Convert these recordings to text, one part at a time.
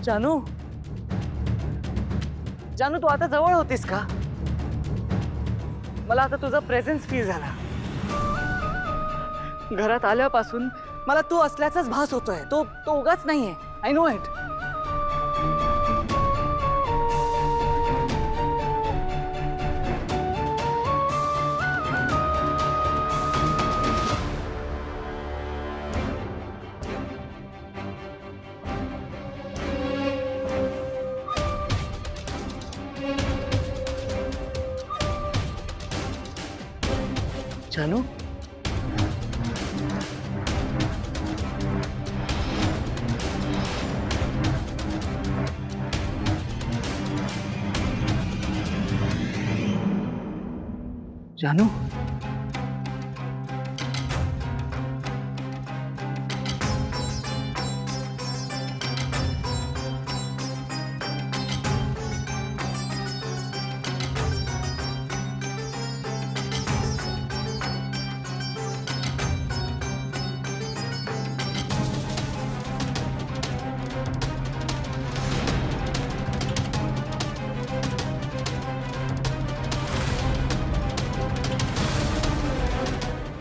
जानू, जानू तू आता जवळ होतीस का? मला आता तुझा प्रेझेन्स फील झाला. घरात आल्यापासून मला तू असल्याचाच भास होतोय. तो तो उगाच नाहीये. I know it. जानू, जानू,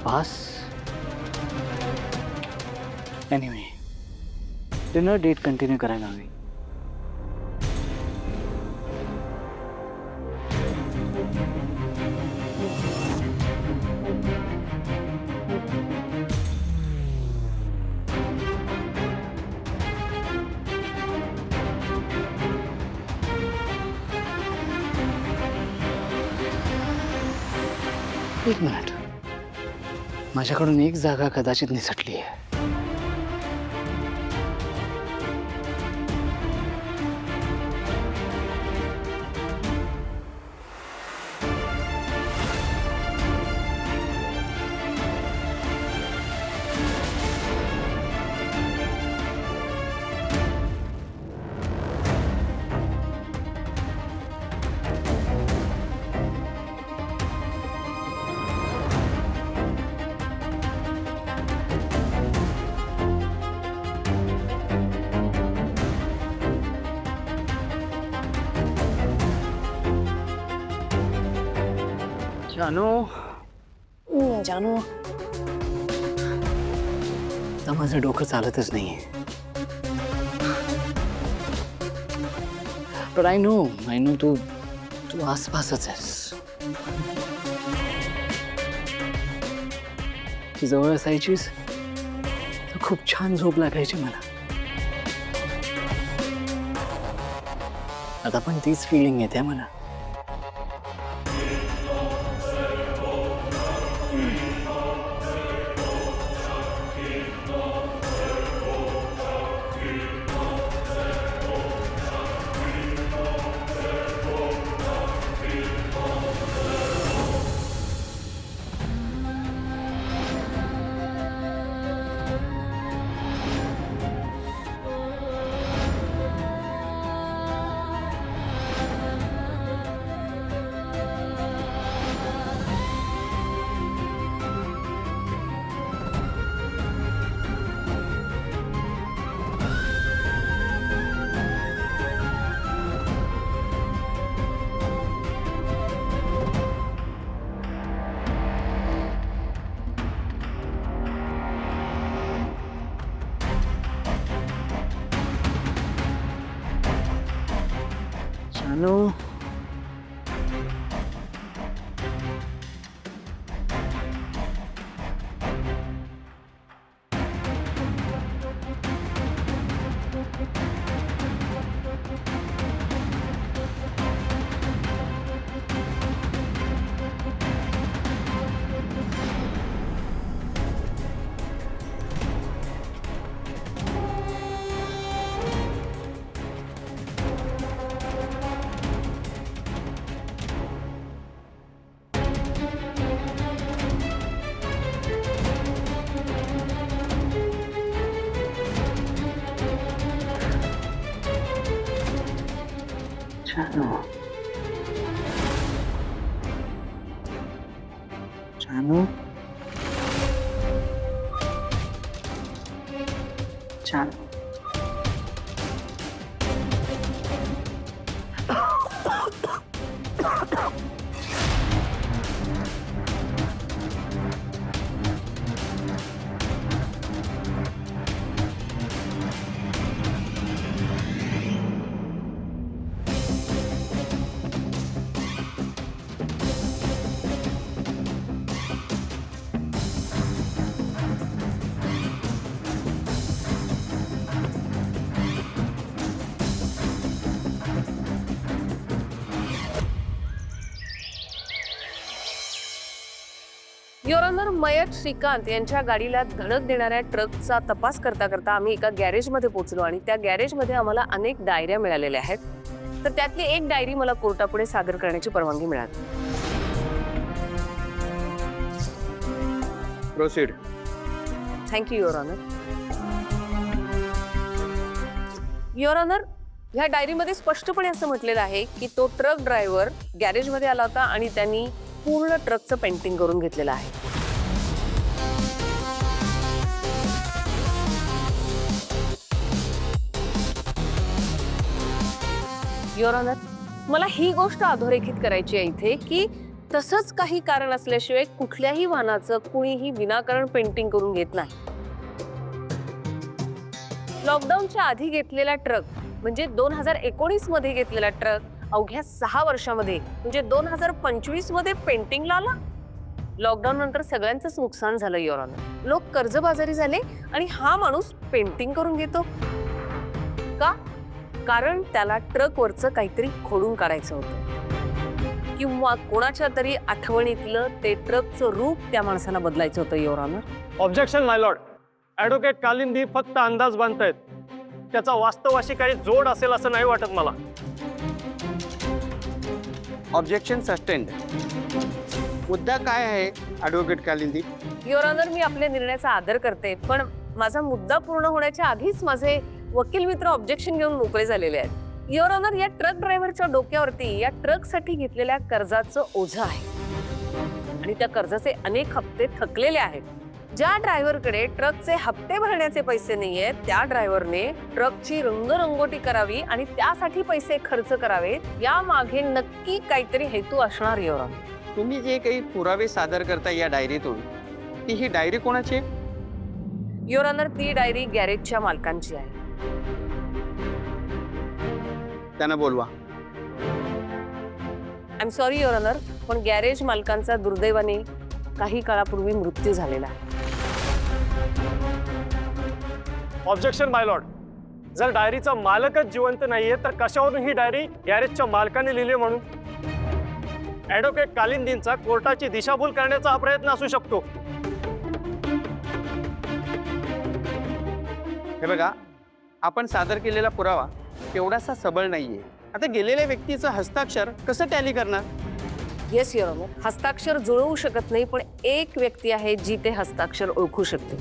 बस. एनीवे, डिनर डेट कंटिन्यू करायला हवी. एक मिनिट, माझ्याकडून एक जागा कदाचित निसटली आहे. जानू, जानू, आता माझं डोकं चालतच नाहीये. पण आय नो तू तू आसपासच आहेस. तू जवळ असायचीस तर खूप छान झोप लागायची मला. आता पण तीच फिलिंग येते मला. जानू, जानू, जानू, जानू. युअर ऑनर, मयत श्रीकांत यांच्या गाडीला धडक देणाऱ्या ट्रकचा तपास करता करता आम्ही एका गॅरेजमध्ये पोहोचलो आणि त्या गॅरेजमध्ये आम्हाला अनेक डायऱ्या मिळालेल्या आहेत. तर त्यातली एक डायरी मला कोर्टापुढे सादर करण्याची परवानगी मिळाली. Proceed. Thank you your honour. Your honour, ह्या डायरीमध्ये स्पष्टपणे असं म्हटलेलं आहे की तो ट्रक ड्रायव्हर गॅरेजमध्ये आला होता आणि त्यांनी पूर्ण ट्रकचं पेंटिंग करून घेतलेलं आहे. युअर ऑनर, मला ही गोष्ट अधोरेखित करायची आहे इथे की तसंच काही कारण असल्याशिवाय कुठल्याही वाहनाचं कुणीही विनाकारण पेंटिंग करून घेत नाही. लॉकडाऊनच्या आधी घेतलेला ट्रक म्हणजे 2019 मध्ये घेतलेला ट्रक अवघ्या 6 वर्षामध्ये म्हणजे 2025 मध्ये पेंटिंगला आला. लॉकडाऊन नंतर सगळ्यांचंच नुकसान झालं युअर ऑनर. लोक कर्जबाजारी झाले आणि हा माणूस पेंटिंग करून घेतो का? कारण त्याला ट्रकवरचं काहीतरी खोडून काढायचं होतं किंवा कोणाच्या तरी आठवणीतलं ते ट्रकचं रूप त्या माणसाला बदलायचं होतं your honour. Objection my lord. Advocate Kalindi फक्त अंदाज बांधतायत. त्याचा वास्तवाशी काही जोड असेल असं नाही वाटत मला. Objection sustained. मुद्दा काय आहे ॲडव्होकेट कालिंदी? युअर ऑनर, मी आपल्या निर्णयाचा आदर करते, पण माझा मुद्दा पूर्ण होण्याच्या आधीच माझे वकील मित्र ऑब्जेक्शन घेऊन मोकळे झालेले आहेत. युअर ऑनर, या ट्रक ड्रायव्हरच्या डोक्यावरती या ट्रकसाठी घेतलेल्या कर्जाचं ओझं आहे आणि त्या कर्जाचे अनेक हप्ते थकलेले आहेत. ज्या ड्रायव्हरकडे ट्रकचे हप्ते भरण्याचे पैसे नाहीयेत त्या ड्रायव्हरने ट्रकची रंगरंगोटी करावी आणि त्यासाठी पैसे खर्च करावे. या मागे नक्की काहीतरी हेतू असणार युअर ऑनर. तुम्ही जे काही पुरावे सादर करता या डायरीतून, ती ही डायरी कोणाची आहे? युअर ऑनर, ती डायरी गॅरेजच्या मालकांची आहे. त्यांना बोलवा. I am sorry your honour, पण गॅरेज मालकांचा दुर्दैवाने काही काळापूर्वी मृत्यू झालेला आहे. Objection my lord. जर डायरीचा मालकच जिवंत नाहीये तर कशावरून ही डायरी गॅरेजच्या मालकाने लिहिली म्हणून? ॲडव्होकेट कालिंदींचा कोर्टाची दिशाभूल करण्याचा हा प्रयत्न असू शकतो. हे बघा, आपण सादर केलेला पुरावा तेवढासा सबळ नाहीये. आता गेलेल्या व्यक्तीचं हस्ताक्षर कसं टॅली करणार? येस युअर ऑनर, हस्ताक्षर जुळवू शकत नाही, पण एक व्यक्ती आहे जी ते हस्ताक्षर ओळखू शकते.